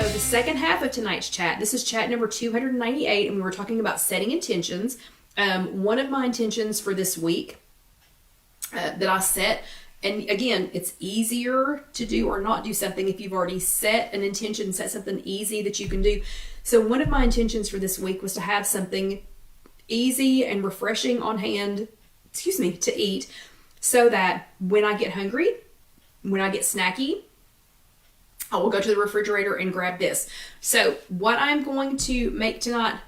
the second half of tonight's chat, this is chat number 298, and we were talking about setting intentions. One of my intentions for this week that I set, and again, it's easier to do or not do something if you've already set an intention, set something easy that you can do. So one of my intentions for this week was to have something easy and refreshing on hand, to eat, so that when I get hungry, when I get snacky, I will go to the refrigerator and grab this. So what I'm going to make tonight,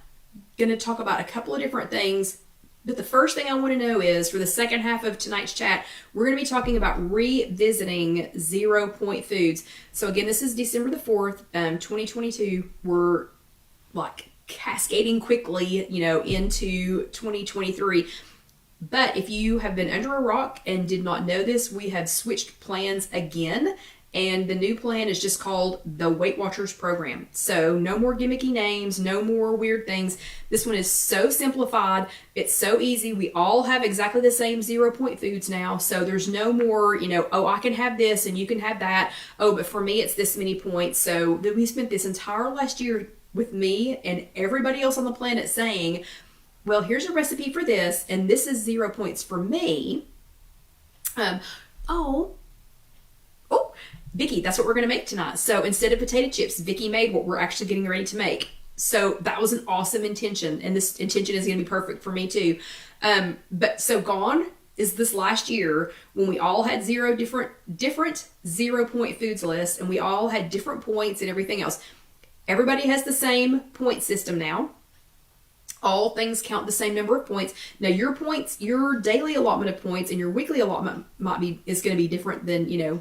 going to talk about a couple of different things. But the first thing I want to know is, for the second half of tonight's chat, we're going to be talking about revisiting 0-point foods. So again, this is December the 4th, 2022. We're like cascading quickly, into 2023. But if you have been under a rock and did not know this, we have switched plans again. And the new plan is just called the Weight Watchers program. So no more gimmicky names, no more weird things. This one is so simplified. It's so easy. We all have exactly the same 0-point foods now. So there's no more, oh, I can have this and you can have that. Oh, but for me, it's this many points. So that we spent this entire last year with me and everybody else on the planet saying, well, here's a recipe for this, and this is 0 points for me. Vicky, that's what we're going to make tonight. So instead of potato chips, Vicky made what we're actually getting ready to make. So that was an awesome intention, and this intention is going to be perfect for me too. But so gone is this last year when we all had different 0-point foods lists, and we all had different points and everything else. Everybody has the same point system now. All things count the same number of points. Now your points, your daily allotment of points and your weekly allotment is going to be different than,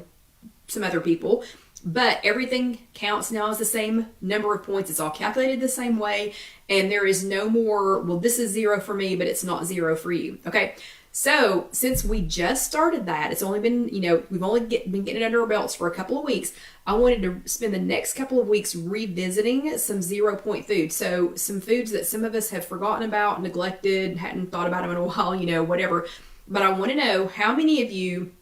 some other people, but everything counts now as the same number of points. It's all calculated the same way, and there is no more, well, this is 0 for me, but it's not 0 for you. Okay, so since we just started that, it's only been, we've only been getting it under our belts for a couple of weeks. I wanted to spend the next couple of weeks revisiting some 0-point foods. So some foods that some of us have forgotten about, neglected, hadn't thought about them in a while, whatever. But I want to know how many of you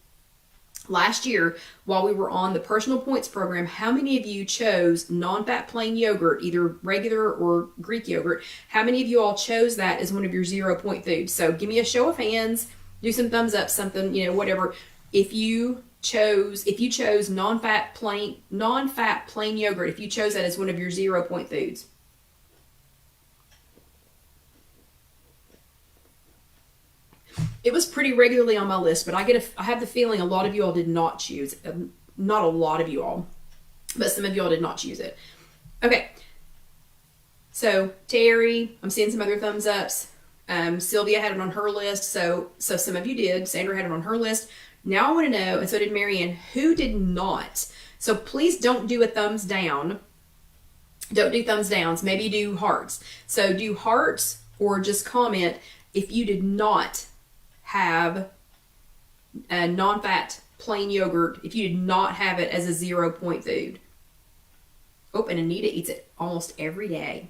last year, while we were on the personal points program, how many of you chose non-fat plain yogurt, either regular or Greek yogurt? How many of you all chose that as one of your 0-point foods? So give me a show of hands, do some thumbs up, something, whatever. If you chose non-fat plain yogurt, if you chose that as one of your 0-point foods. It was pretty regularly on my list, but I have the feeling a lot of you all did not choose it. Not a lot of you all, but some of you all did not choose it. Okay. So Terry, I'm seeing some other thumbs ups. Sylvia had it on her list, so some of you did. Sandra had it on her list. Now I want to know, and so did Marianne, who did not? So please don't do a thumbs down. Don't do thumbs downs. Maybe do hearts. So do hearts or just comment if you did not have a non-fat plain yogurt, if you did not have it as a 0-point food. Oh, and Anita eats it almost every day.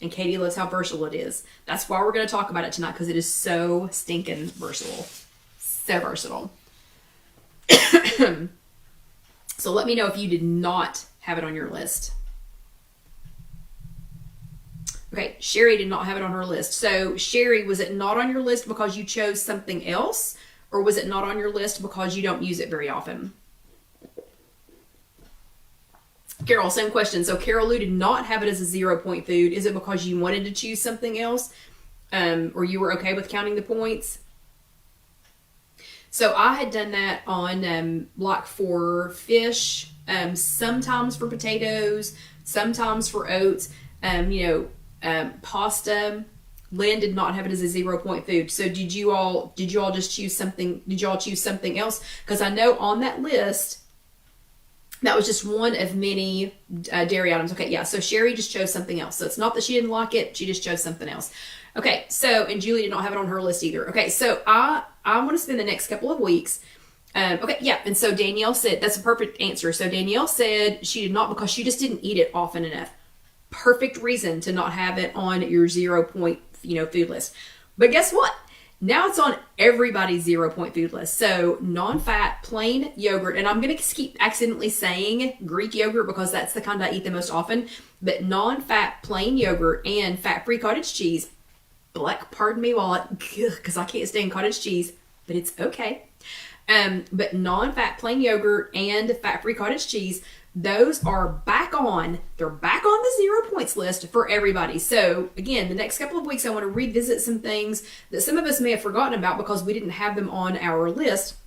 And Katie loves how versatile it is. That's why we're going to talk about it tonight, because it is so stinking versatile. So versatile. So let me know if you did not have it on your list. Okay, Sherry did not have it on her list. So Sherry, was it not on your list because you chose something else? Or was it not on your list because you don't use it very often? Carol, same question. So Carol Lou did not have it as a 0-point food. Is it because you wanted to choose something else? Or you were okay with counting the points? So I had done that on like for fish, sometimes for potatoes, sometimes for oats, pasta. Lynn did not have it as a 0-point food. So did you all just choose something? Did you all choose something else? Because I know on that list, that was just one of many dairy items. Okay, yeah. So Sherry just chose something else. So it's not that she didn't like it. She just chose something else. Okay. So, and Julie did not have it on her list either. Okay. So I want to spend the next couple of weeks. Okay. Yeah. And so Danielle said, that's a perfect answer. So Danielle said she did not because she just didn't eat it often enough. Perfect reason to not have it on your 0-point, food list. But guess what? Now it's on everybody's 0-point food list. So non-fat plain yogurt, and I'm going to keep accidentally saying Greek yogurt because that's the kind I eat the most often, but non-fat plain yogurt and fat-free cottage cheese. Pardon me while because I can't stand cottage cheese, but it's okay. But non-fat plain yogurt and fat-free cottage cheese, those are back on. They're back on the 0 points list for everybody. So again, the next couple of weeks, I want to revisit some things that some of us may have forgotten about because we didn't have them on our list.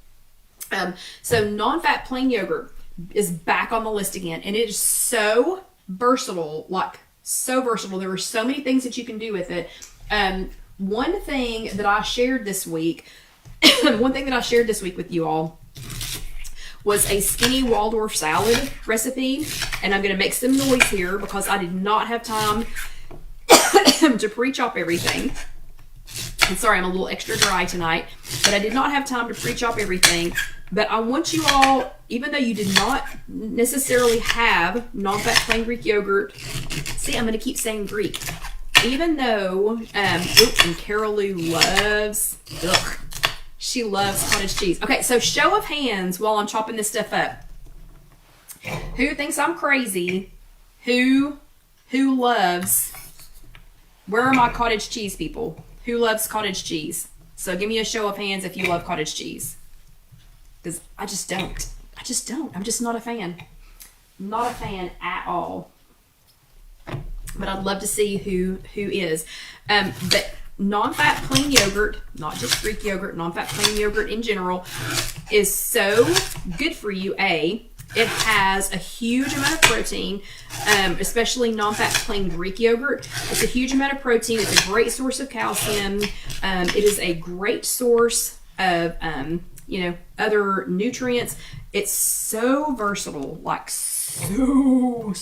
So non-fat plain yogurt is back on the list again, and it is so versatile, like so versatile. There are so many things that you can do with it. One thing that I shared this week, with you all was a skinny Waldorf salad recipe. And I'm going to make some noise here because I did not have time to pre-chop everything. I'm sorry, I'm a little extra dry tonight, but I did not have time to pre-chop everything. But I want you all, even though you did not necessarily have non-fat plain Greek yogurt, see, I'm going to keep saying Greek. Even though, and Carol Lou loves, she loves cottage cheese. Okay, so show of hands while I'm chopping this stuff up. Who thinks I'm crazy? Who loves, where are my cottage cheese people? Who loves cottage cheese? So give me a show of hands if you love cottage cheese. Because I just don't. I'm just not a fan. Not a fan at all. But I'd love to see who is. But non-fat plain yogurt, not just Greek yogurt, non-fat plain yogurt in general, is so good for you. It has a huge amount of protein, especially non-fat plain Greek yogurt. It's a huge amount of protein. It's a great source of calcium. It is a great source of, other nutrients. It's so versatile, like so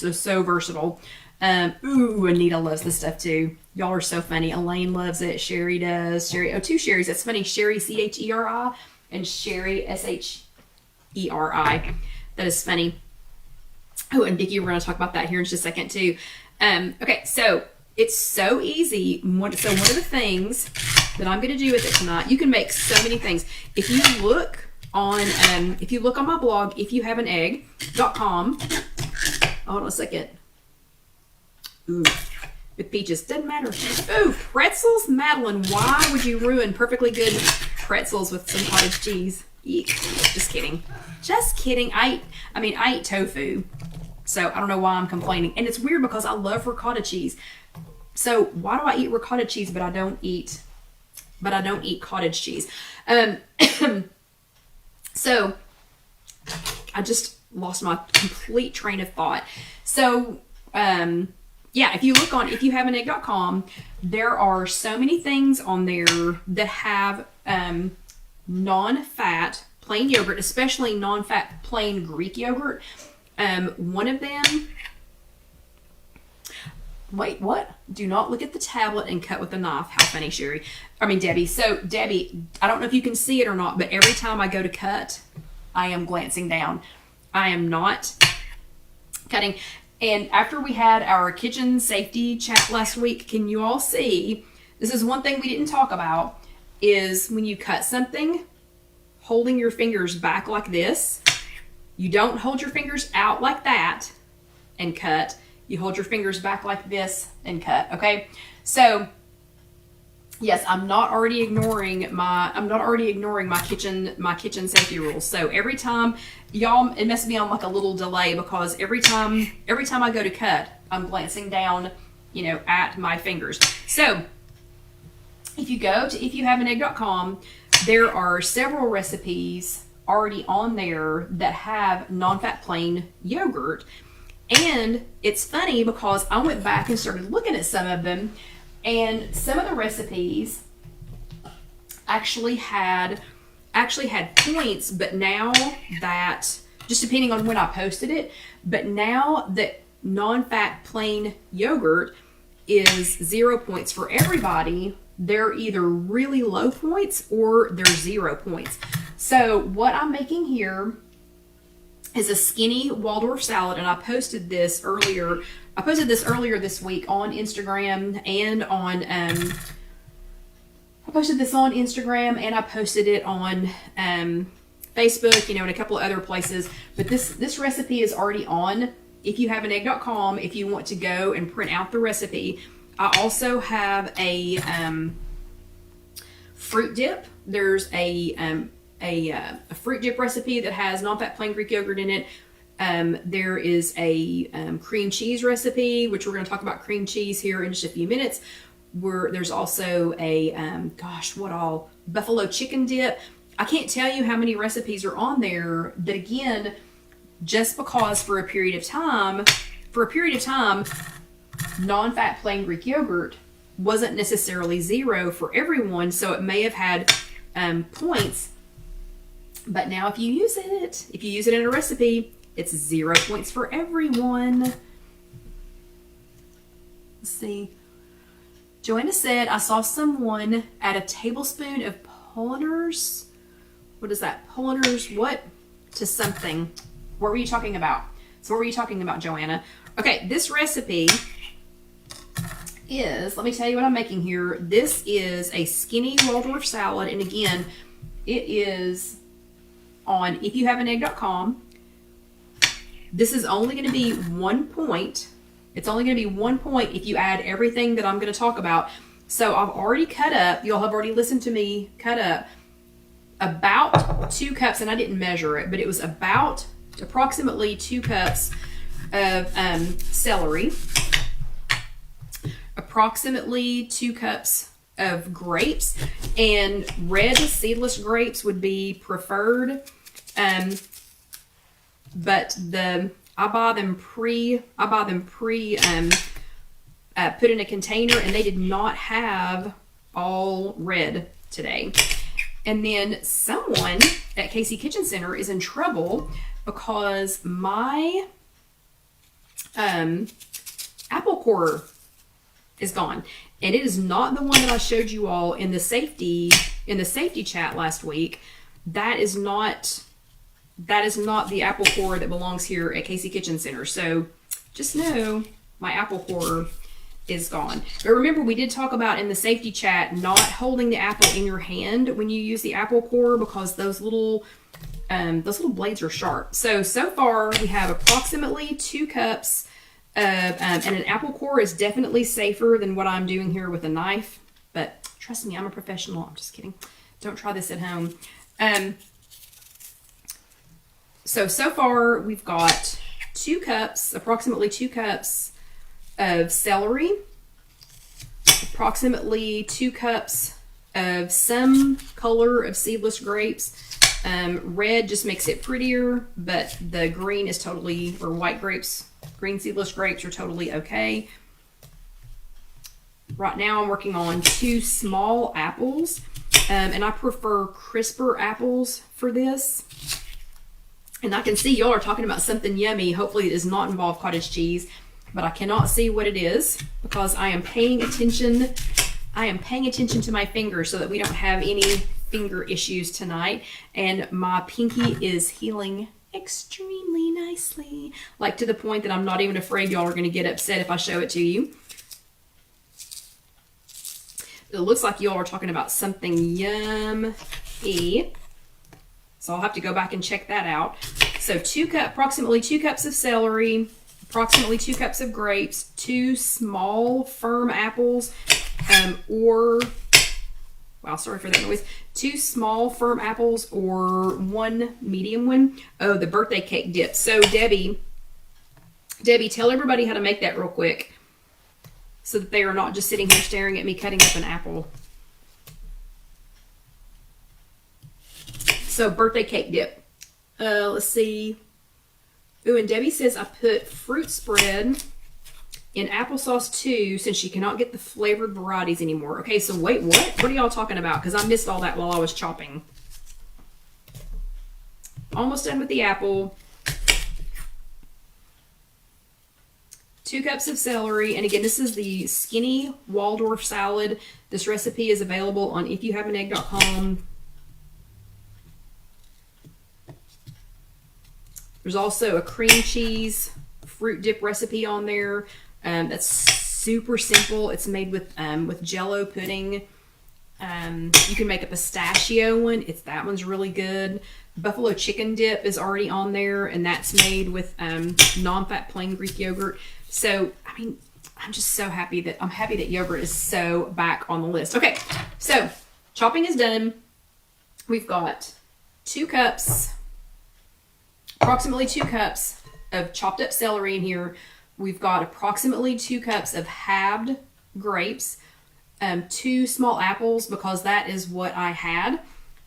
versatile. Anita loves this stuff too. Y'all are so funny. Elaine loves it. Sherry does. Sherry, two Sherrys. That's funny. Sherry, Cheri, and Sherry, Sheri. That is funny. Oh, and Vicki, we're going to talk about that here in just a second too. Okay, so it's so easy. So one of the things that I'm going to do with it tonight, you can make so many things. If you look on my blog, IfYouHaveAnEgg.com. Hold on a second. Ooh, with peaches. Doesn't matter. Ooh, pretzels? Madeline, why would you ruin perfectly good pretzels with some cottage cheese? Eek. Just kidding. Just kidding. I eat tofu, so I don't know why I'm complaining. And it's weird because I love ricotta cheese. So why do I eat ricotta cheese but I don't eat cottage cheese? So I just lost my complete train of thought. So if you look on IfYouHaveAnEgg.com, there are so many things on there that have non-fat plain yogurt, especially non-fat plain Greek yogurt. One of them, wait, what? Do not look at the tablet and cut with a knife. How funny, Debbie. So Debbie, I don't know if you can see it or not, but every time I go to cut, I am glancing down. I am not cutting. And after we had our kitchen safety chat last week, can you all see, this is one thing we didn't talk about, is when you cut something, holding your fingers back like this. You don't hold your fingers out like that and cut. You hold your fingers back like this and cut, okay? So, yes, I'm not already ignoring my kitchen safety rules. So every time, y'all, it must be on like a little delay because every time I go to cut, I'm glancing down, at my fingers. So if you go to IfYouHaveAnEgg.com, there are several recipes already on there that have non-fat plain yogurt. And it's funny because I went back and started looking at some of them, and some of the recipes actually had points, but now that, just depending on when I posted it, but now that non-fat plain yogurt is 0 points for everybody, they're either really low points or they're 0 points. So what I'm making here is a skinny Waldorf salad, and I posted this earlier this week on Instagram and on posted this on Instagram and I posted it on Facebook, you know, and a couple of other places. But this recipe is already on IfYouHaveAnEgg.com if you want to go and print out the recipe. I also have a fruit dip. There's a fruit dip recipe that has non-fat plain Greek yogurt in it. There is a cream cheese recipe, which we're going to talk about cream cheese here in just a few minutes. There's also a buffalo chicken dip. I can't tell you how many recipes are on there that, again, just because for a period of time, non-fat plain Greek yogurt wasn't necessarily 0 for everyone, so it may have had points. But now if you use it in a recipe, it's 0 points for everyone. Let's see. Joanna said, I saw someone add a tablespoon of polliners. What is that? Polliners what? To something. What were you talking about? So what were you talking about, Joanna? Okay, this recipe is, let me tell you what I'm making here. This is a skinny Waldorf salad. And again, it is on IfYouHaveAnEgg.com. This is only going to be 1 point. It's only going to be 1 point if you add everything that I'm going to talk about. So I've already cut up, y'all have already listened to me cut up about 2 cups, and I didn't measure it, but it was about approximately 2 cups of celery, approximately 2 cups of grapes, and red seedless grapes would be preferred. But I buy them pre put in a container, and they did not have all red today. And then someone at Casey Kitchen Center is in trouble because my apple core is gone. And it is not the one that I showed you all in the safety chat last week. That is not the apple core that belongs here at Casey Kitchen Center. So just know my apple core is gone. But remember, we did talk about in the safety chat not holding the apple in your hand when you use the apple core, because those little blades are sharp. So far we have approximately 2 cups of, and an apple core is definitely safer than what I'm doing here with a knife. But trust me, I'm a professional. I'm just kidding. Don't try this at home. So far we've got 2 cups, approximately 2 cups of celery, approximately 2 cups of some color of seedless grapes. Red just makes it prettier, but the green is totally, or white grapes, green seedless grapes are totally okay. Right now I'm working on 2 small apples, and I prefer crisper apples for this. And I can see y'all are talking about something yummy. Hopefully it does not involve cottage cheese, but I cannot see what it is because I am paying attention. I am paying attention to my fingers so that we don't have any finger issues tonight. And my pinky is healing extremely nicely, like to the point that I'm not even afraid y'all are going to get upset if I show it to you. It looks like y'all are talking about something yummy. So I'll have to go back and check that out. So approximately 2 cups of celery, approximately 2 cups of grapes, 2 small firm apples, sorry for that noise. 2 small firm apples or 1 medium one. Oh, the birthday cake dip. So Debbie, tell everybody how to make that real quick so that they are not just sitting here staring at me cutting up an apple. So birthday cake dip. Let's see. Ooh, and Debbie says I put fruit spread in applesauce too, since she cannot get the flavored varieties anymore. Okay, so wait, what? What are y'all talking about? Because I missed all that while I was chopping. Almost done with the apple. 2 cups of celery. And again, this is the skinny Waldorf salad. This recipe is available on IfYouHaveAnEgg.com. There's also a cream cheese fruit dip recipe on there. That's super simple. It's made with Jell-O pudding. You can make a pistachio one. That one's really good. Buffalo chicken dip is already on there, and that's made with non-fat plain Greek yogurt. So, I mean, I'm just so happy that yogurt is so back on the list. Okay, so chopping is done. We've got 2 cups, approximately 2 cups of chopped up celery in here. We've got approximately 2 cups of halved grapes, 2 small apples, because that is what I had,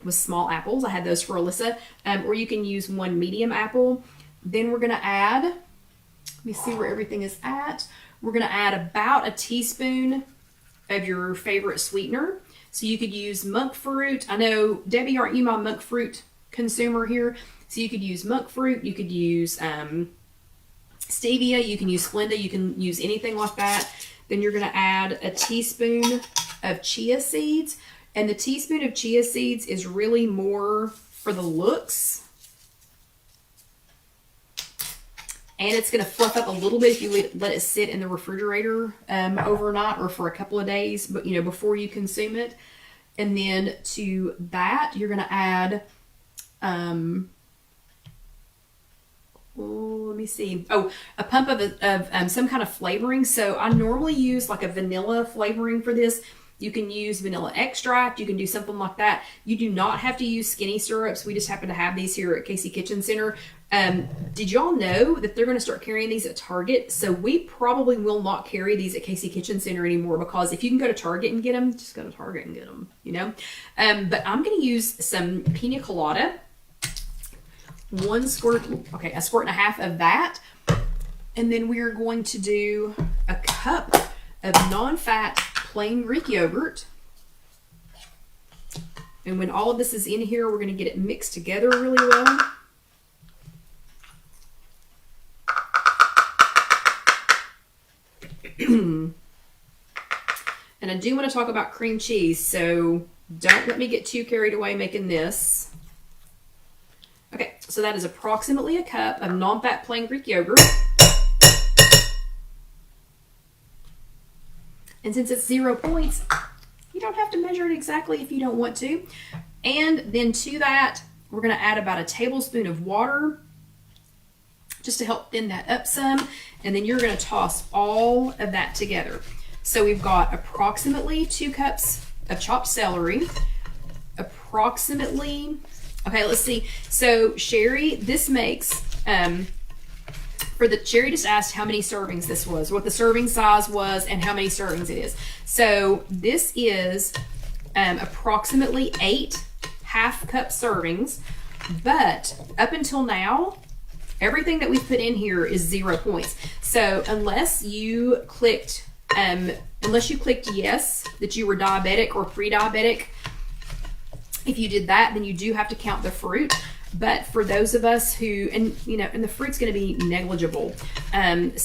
was small apples. I had those for Alyssa, or you can use 1 medium apple. Then we're gonna add, let me see where everything is at. We're gonna add about a teaspoon of your favorite sweetener. So you could use monk fruit. I know, Debbie, aren't you my monk fruit consumer here? So you could use monk fruit, you could use stevia, you can use Splenda, you can use anything like that. Then you're gonna add a teaspoon of chia seeds. And the teaspoon of chia seeds is really more for the looks. And it's going to fluff up a little bit if you let it sit in the refrigerator overnight or for a couple of days, but before you consume it. And then to that, you're going to add, let me see. Oh, a pump of some kind of flavoring. So I normally use like a vanilla flavoring for this. You can use vanilla extract. You can do something like that. You do not have to use skinny syrups. We just happen to have these here at Casey Kitchen Center. Did y'all know that they're going to start carrying these at Target? So we probably will not carry these at Casey Kitchen Center anymore, because if you can go to Target and get them, just go to Target and get them, But I'm going to use some pina colada. A squirt and a half of that. And then we are going to do a cup of non-fat plain Greek yogurt. And when all of this is in here, we're going to get it mixed together really well. And I do want to talk about cream cheese, so don't let me get too carried away making this. Okay, so that is approximately a cup of non-fat plain Greek yogurt. And since it's 0 points, you don't have to measure it exactly if you don't want to. And then to that, we're going to add about a tablespoon of water just to help thin that up some. And then you're going to toss all of that together. So we've got approximately 2 cups of chopped celery, approximately, okay, let's see. So Sherry, this makes, Sherry just asked how many servings this was, what the serving size was, and how many servings it is. So this is approximately 8 half-cup servings, but up until now, everything that we've put in here is 0 points. So unless you clicked yes, that you were diabetic or pre-diabetic, if you did that, then you do have to count the fruit. But for those of us who, and the fruit's going to be negligible. And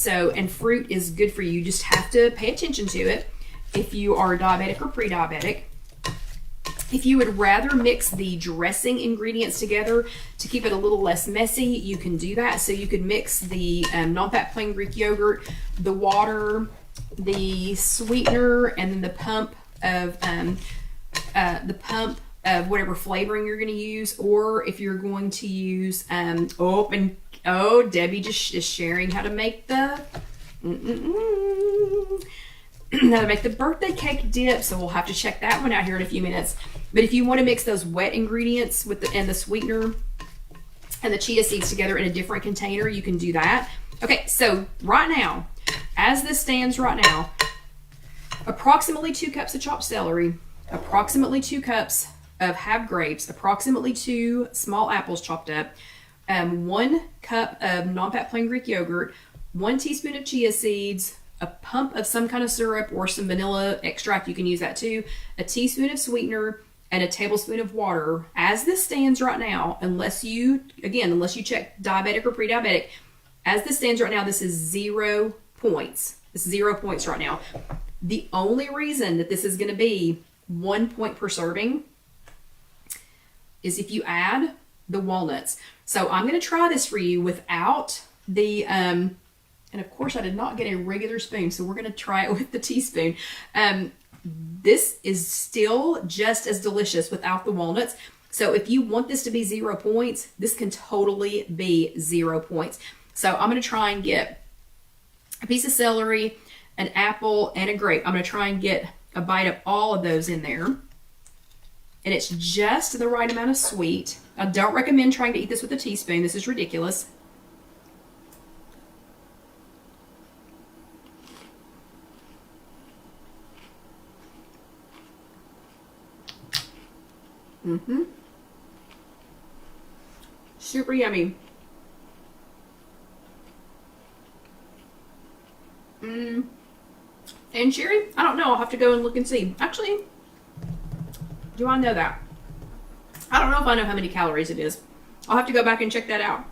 fruit is good for you. You just have to pay attention to it if you are diabetic or pre-diabetic. If you would rather mix the dressing ingredients together to keep it a little less messy, you can do that. So you could mix the non-fat plain Greek yogurt, the water, the sweetener, and then the pump of whatever flavoring you're going to use. Or if you're going to use Debbie just is sharing how to make the birthday cake dip, so we'll have to check that one out here in a few minutes. But if you want to mix those wet ingredients with the sweetener and the chia seeds together in a different container, you can do that. Okay, so right now, as this stands right now, approximately 2 cups of chopped celery, approximately 2 cups of halved grapes, approximately 2 small apples chopped up, 1 cup of non-fat plain Greek yogurt, 1 teaspoon of chia seeds, a pump of some kind of syrup or some vanilla extract, you can use that too, a teaspoon of sweetener, and a tablespoon of water. As this stands right now, unless you check diabetic or pre-diabetic, as this stands right now, this is 0 points. It's 0 points right now. The only reason that this is going to be 1 point per serving is if you add the walnuts. So I'm going to try this for you without the, and of course I did not get a regular spoon, so we're going to try it with the teaspoon. this is still just as delicious without the walnuts. So if you want this to be 0 points, this can totally be 0 points. So I'm going to try and get a piece of celery, an apple, and a grape. I'm going to try and get a bite of all of those in there. And it's just the right amount of sweet. I don't recommend trying to eat this with a teaspoon. This is ridiculous. Super yummy. And cherry? I don't know. I'll have to go and look and see. Actually, do I know that? I don't know if I know how many calories it is. I'll have to go back and check that out.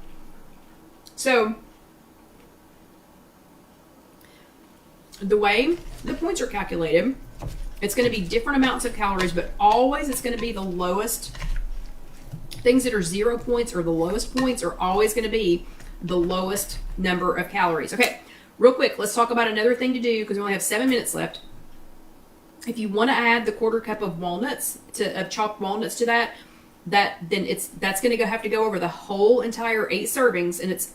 So, the way the points are calculated, it's going to be different amounts of calories, but always it's going to be the lowest. Things that are 0 points or the lowest points are always going to be the lowest number of calories. Okay, real quick, let's talk about another thing to do because we only have 7 minutes left. If you want to add the 1/4 cup of walnuts, of chopped walnuts to that, that's going to have to go over the whole entire 8 servings, and it's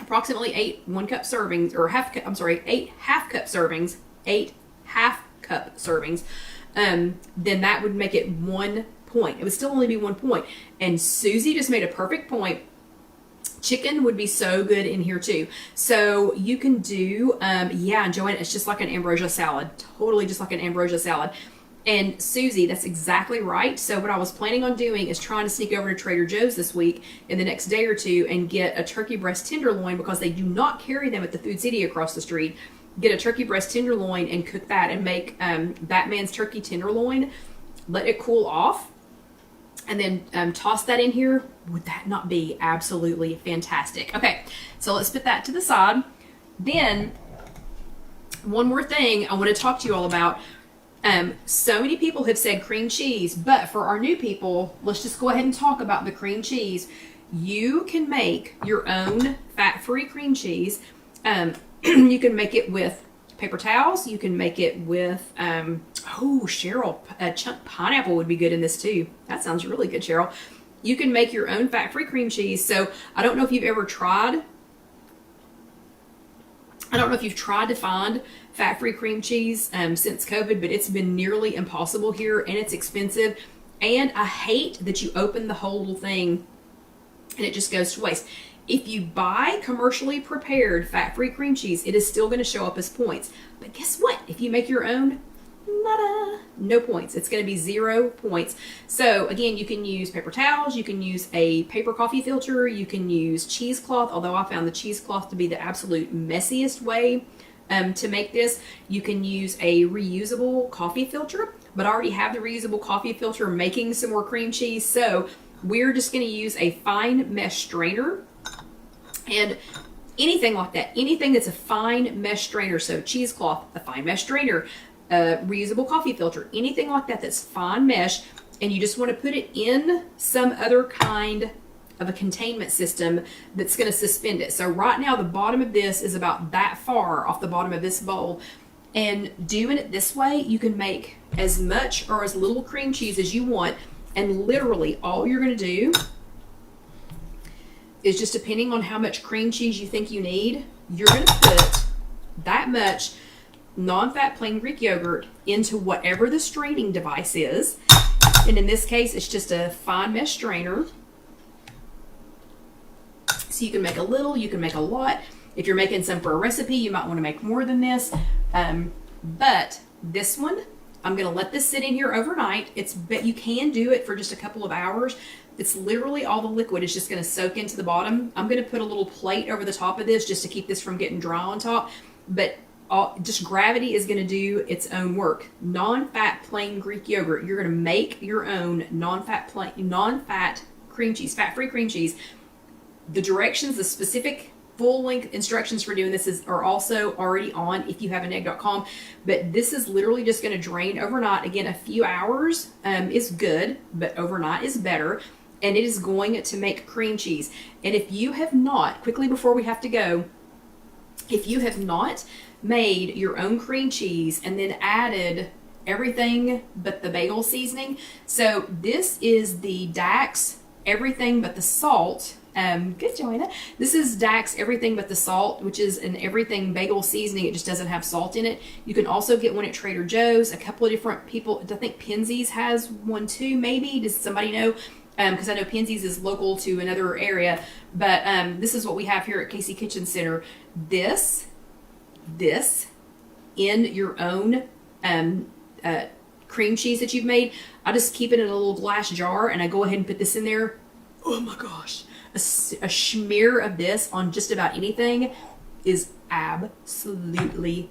approximately 8 1-cup servings, or 8 half-cup servings, 8 half-cup servings. Then that would make it 1 point. It would still only be 1 point. And Susie just made a perfect point. Chicken would be so good in here too. So you can do, yeah, Joanne, it's just like an ambrosia salad. Totally just like an ambrosia salad. And Susie, that's exactly right. So what I was planning on doing is trying to sneak over to Trader Joe's this week in the next day or two and get a turkey breast tenderloin, because they do not carry them at the Food City across the street. Get a turkey breast tenderloin and cook that and make Batman's turkey tenderloin. Let it cool off. And then toss that in here. Would that not be absolutely fantastic? Okay, so let's put that to the side. Then, one more thing I want to talk to you all about. So many people have said cream cheese, but for our new people, let's just go ahead and talk about the cream cheese. You can make your own fat-free cream cheese. You can make it with paper towels. You can make it with, oh, Cheryl, a chunk pineapple would be good in this too. That sounds really good, Cheryl. You can make your own fat-free cream cheese. So I don't know if you've ever tried, to find fat-free cream cheese since COVID, but it's been nearly impossible here, and it's expensive. And I hate that you open the whole little thing and it just goes to waste. If you buy commercially prepared fat-free cream cheese, it is still going to show up as points. But guess what? If you make your own, nada, no points. It's going to be 0 points. So again, you can use paper towels. You can use a paper coffee filter. You can use cheesecloth, although I found the cheesecloth to be the absolute messiest way to make this. You can use a reusable coffee filter, but I already have the reusable coffee filter making some more cream cheese. So we're just going to use a fine mesh strainer. And anything like that, anything that's a fine mesh strainer, so cheesecloth, a fine mesh strainer, reusable coffee filter, anything like that that's fine mesh, and you just want to put it in some other kind of a containment system that's going to suspend it. So right now the bottom of this is about that far off the bottom of this bowl, and doing it this way, you can make as much or as little cream cheese as you want, and literally all you're going to do is, just depending on how much cream cheese you think you need, you're going to put that much non-fat plain Greek yogurt into whatever the straining device is. And in this case, it's just a fine mesh strainer. So you can make a little, you can make a lot. If you're making some for a recipe, you might want to make more than this. But this one, I'm going to let this sit in here overnight. But you can do it for just a couple of hours. It's literally all the liquid is just going to soak into the bottom. I'm going to put a little plate over the top of this just to keep this from getting dry on top. But just gravity is going to do its own work. Non-fat plain Greek yogurt. You're going to make your own non-fat cream cheese, fat-free cream cheese. The directions, the specific full-length instructions for doing this are also already on IfYouHaveAnEgg.com. But this is literally just going to drain overnight. Again, a few hours is good, but overnight is better. And it is going to make cream cheese. And if you have not, quickly before we have to go, If you have not made your own cream cheese and then added everything but the bagel seasoning, so this is the Dax everything but the salt. Good, Joanna. This is Dax everything but the salt, which is an everything bagel seasoning. It just doesn't have salt in it. You can also get one at Trader Joe's. A couple of different people, I think Penzies has one too, maybe. Does somebody know? Because I know Penzies is local to another area. But this is what we have here at Casey Kitchen Center. This in your own cream cheese that you've made. I just keep it in a little glass jar and I go ahead and put this in there. Oh my gosh. A smear of this on just about anything is absolutely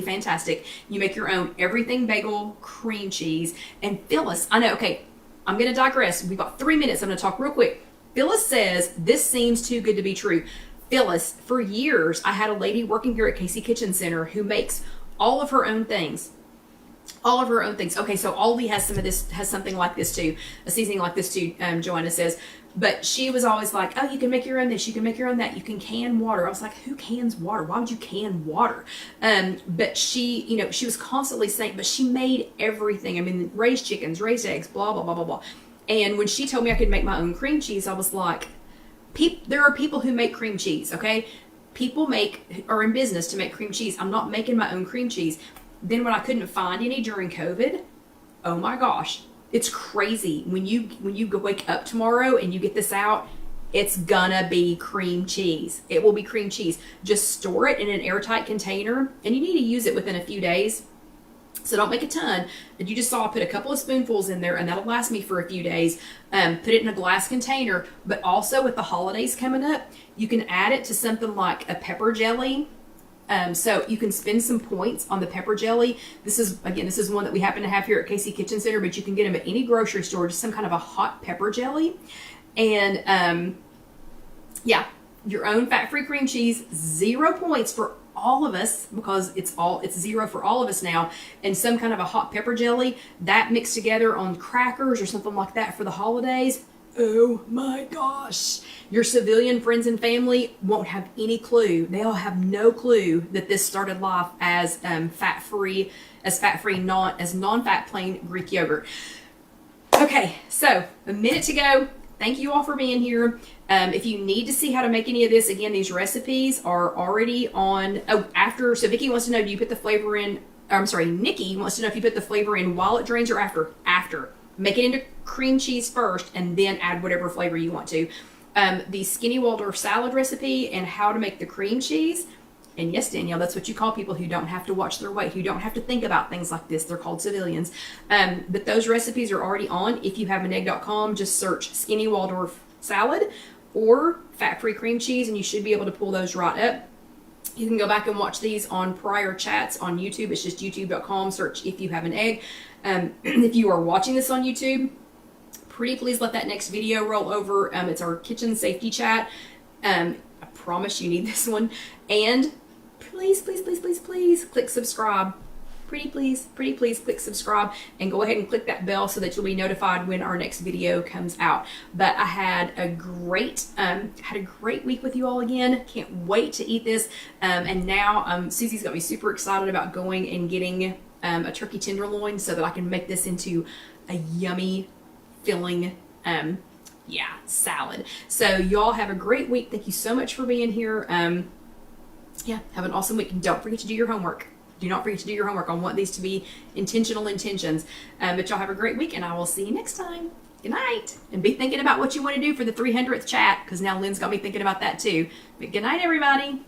fantastic. You make your own everything bagel cream cheese. And Phyllis, I know, okay, I'm going to digress. We've got 3 minutes. I'm going to talk real quick. Phyllis says, this seems too good to be true. Phyllis, for years, I had a lady working here at Casey Kitchen Center who makes all of her own things. All of her own things. Okay, so Aldi has some of this, has something like this too, a seasoning like this too, Joanna says. But she was always like, oh, you can make your own this, you can make your own that, you can can water. I was like, who cans water? Why would you can water? But she, you know, she was constantly saying, but she made everything. I mean, raised chickens, raised eggs, blah, blah, blah, blah, blah. And when she told me I could make my own cream cheese, I was like, there are people who make cream cheese, okay? People are in business to make cream cheese. I'm not making my own cream cheese. Then when I couldn't find any during COVID, oh my gosh, it's crazy. When you go wake up tomorrow and you get this out, it's gonna be cream cheese. It will be cream cheese. Just store it in an airtight container, and you need to use it within a few days. So don't make a ton. You just saw I put a couple of spoonfuls in there, and that'll last me for a few days. Put it in a glass container, but also with the holidays coming up, you can add it to something like a pepper jelly. So you can spend some points on the pepper jelly. This is one that we happen to have here at Casey Kitchen Center, but you can get them at any grocery store, just some kind of a hot pepper jelly. And yeah, your own fat-free cream cheese, 0 points for all of us, because it's 0 for all of us now, and some kind of a hot pepper jelly, that mixed together on crackers or something like that for the holidays. Oh my gosh. Your civilian friends and family won't have any clue. They'll have no clue that this started life as fat-free, non-fat plain Greek yogurt. Okay, so a minute to go. Thank you all for being here. If you need to see how to make any of this, again, these recipes are already on, so Vicki wants to know, do you put the flavor in, Nikki wants to know if you put the flavor in while it drains or after? After. Make it into cream cheese first and then add whatever flavor you want to. The Skinny Waldorf salad recipe and how to make the cream cheese. And yes, Danielle, that's what you call people who don't have to watch their weight, who don't have to think about things like this. They're called civilians. But those recipes are already on IfYouHaveAnEgg.com. Just search Skinny Waldorf salad or fat-free cream cheese, and you should be able to pull those right up. You can go back and watch these on prior chats on YouTube. It's just youtube.com. Search IfYouHaveAnEgg. If you are watching this on YouTube, pretty please let that next video roll over. It's our kitchen safety chat. I promise you need this one. And please click subscribe. Pretty please click subscribe and go ahead and click that bell so that you'll be notified when our next video comes out. But I had a great week with you all again. Can't wait to eat this. And now Susie's got me super excited about going and getting a turkey tenderloin so that I can make this into a yummy filling salad. So y'all have a great week. Thank you so much for being here. Have an awesome week. And don't forget to do your homework. Do not forget to do your homework. I want these to be intentional intentions. But y'all have a great week, and I will see you next time. Good night. And be thinking about what you want to do for the 300th chat, because now Lynn's got me thinking about that too. But good night, everybody.